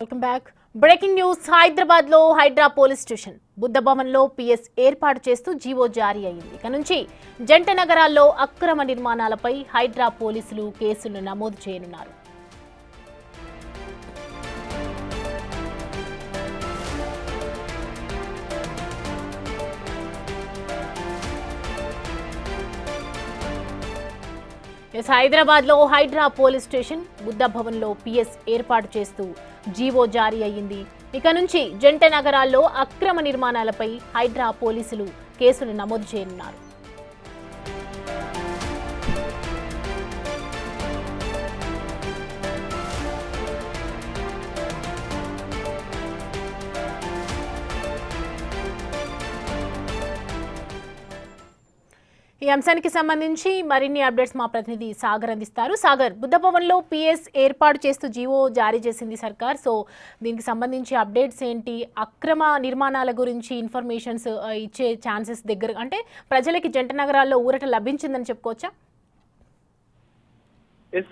Welcome back. Breaking news. Hyderabad లో Hydraa police station Buddha Bhavan లో PS ఏర్పాటు చేస్తూ జీవో జారీ అయింది. ఇక నుంచి జంట నగరాల్లో అక్రమ నిర్మాణాలపై హైడ్రా పోలీసులు కేసులు నమోదు చేయనున్నారు. హైదరాబాద్ లో హైడ్రా పోలీస్ స్టేషన్ బుద్ధ భవన్ లో పిఎస్ ఏర్పాటు చేస్తూ జీవో జారీ అయ్యింది. ఇక నుంచి జంట నగరాల్లో అక్రమ నిర్మాణాలపై హైడ్రా పోలీసులు కేసులు నమోదు చేయనున్నారు. ఈ అంశానికి సంబంధించి మరిన్ని అప్డేట్స్ మా ప్రతినిధి సాగర్ అందిస్తారు. సాగర్, బుద్ధ భవన్ లో పిఎస్ ఏర్పాటు చేస్తూ జీవో జారీ చేసింది సర్కార్. సో దీనికి సంబంధించి అప్డేట్స్ ఏంటి? అక్రమ నిర్మాణాల గురించి ఇన్ఫర్మేషన్స్ ఇచ్చే ఛాన్సెస్ దగ్గర అంటే ప్రజలకి జంట నగరాల్లో ఊరట లభించిందని చెప్పుకోవచ్చా?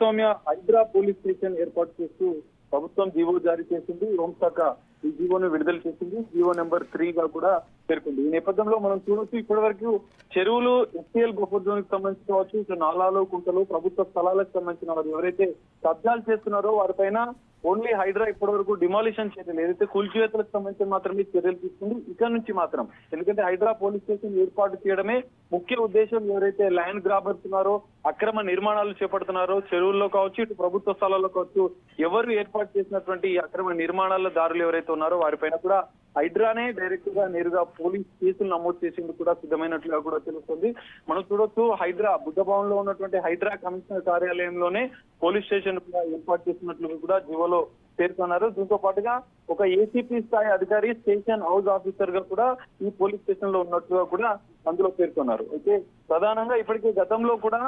సౌమ్య, హైడ్రా పోలీస్ స్టేషన్ ఏర్పాటు చేస్తూ ప్రభుత్వం జీవో జారీ చేసింది. హోంశాఖ ఈ జీవోను విడుదల చేసింది. జీవో నెంబర్ 3 గా కూడా పేర్కొంది. ఈ నేపథ్యంలో మనం చూడొచ్చు, ఇప్పటి వరకు చెరువులు, ఎస్టీఎల్ బఫర్ జోన్ కి సంబంధించి కావచ్చు, ఇటు నాలాలు, కుంటలు, ప్రభుత్వ స్థలాలకు సంబంధించిన వారు ఎవరైతే కబ్జాలు చేస్తున్నారో వారిపైన ఓన్లీ హైడ్రా ఇప్పటి వరకు డిమాలిషన్ చర్యలు, ఏదైతే కూల్చివేతలకు సంబంధించి మాత్రమే చర్యలు తీసుకుంది. ఇక్కడ నుంచి మాత్రం, ఎందుకంటే హైడ్రా పోలీస్ స్టేషన్ ఏర్పాటు చేయడమే ముఖ్య ఉద్దేశం. ఎవరైతే ల్యాండ్ గ్రాబర్స్ ఉన్నారో, అక్రమ నిర్మాణాలు చేపడుతున్నారో, చెరువుల్లో కావచ్చు, ఇటు ప్రభుత్వ స్థలాల్లో కావచ్చు, ఎవరు ఏర్పాటు చేసినటువంటి అక్రమ నిర్మాణాల దారులు ఎవరైతే ఉన్నారో వారిపైన కూడా హైడ్రానే డైరెక్ట్ గా నేరుగా పోలీస్ కేసులు నమోదు చేసేందుకు కూడా సిద్ధమైనట్లుగా కూడా తెలుస్తుంది. మనం చూడొచ్చు, హైడ్రా బుద్ధ భవన్ లో ఉన్నటువంటి హైడ్రా కమిషనర్ కార్యాలయంలోనే పోలీస్ స్టేషన్ కూడా ఏర్పాటు చేసినట్లు కూడా జీవోలో పేర్కొన్నారు. దీంతో పాటుగా ఒక ఏసీపీ స్థాయి అధికారి స్టేషన్ హౌస్ ఆఫీసర్ గా కూడా ఈ పోలీస్ స్టేషన్ లో ఉన్నట్లుగా కూడా అందులో పేర్కొన్నారు. అయితే ప్రధానంగా ఇప్పటికే గతంలో కూడా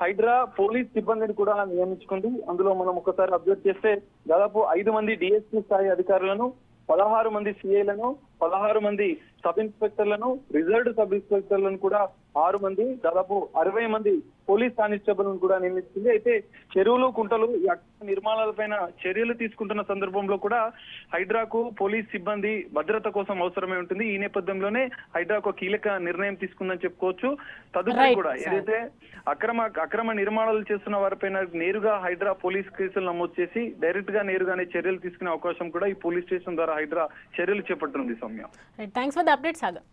హైడ్రా పోలీస్ సిబ్బందిని కూడా నియమించుకుంది. అందులో మనం ఒకసారి అబ్జర్వ్ చేస్తే దాదాపు 5 మంది డిఎస్పీ స్థాయి అధికారులను, 16 మంది సిఐలను, 16 మంది సబ్ ఇన్స్పెక్టర్లను, రిజర్వ్డ్ సబ్ ఇన్స్పెక్టర్లను కూడా 6 మంది, దాదాపు 60 మంది పోలీస్ కానిస్టేబుల్ను కూడా నియమించింది. అయితే చెరువులు, కుంటలు, ఈ అక్రమ నిర్మాణాలపైన చర్యలు తీసుకుంటున్న సందర్భంలో కూడా హైడ్రాకు పోలీస్ సిబ్బంది భద్రత కోసం అవసరమే ఉంటుంది. ఈ నేపథ్యంలోనే హైడ్రాకు కీలక నిర్ణయం తీసుకుందని చెప్పుకోవచ్చు. తదుపరి కూడా ఏదైతే అక్రమ నిర్మాణాలు చేస్తున్న వారిపైన నేరుగా హైడ్రా పోలీస్ కేసులు నమోదు చేసి డైరెక్ట్ గా నేరుగానే చర్యలు తీసుకునే అవకాశం కూడా ఈ పోలీస్ స్టేషన్ ద్వారా హైడ్రా చర్యలు చేపట్టనుంది. Soumya, thanks for the update Sagar.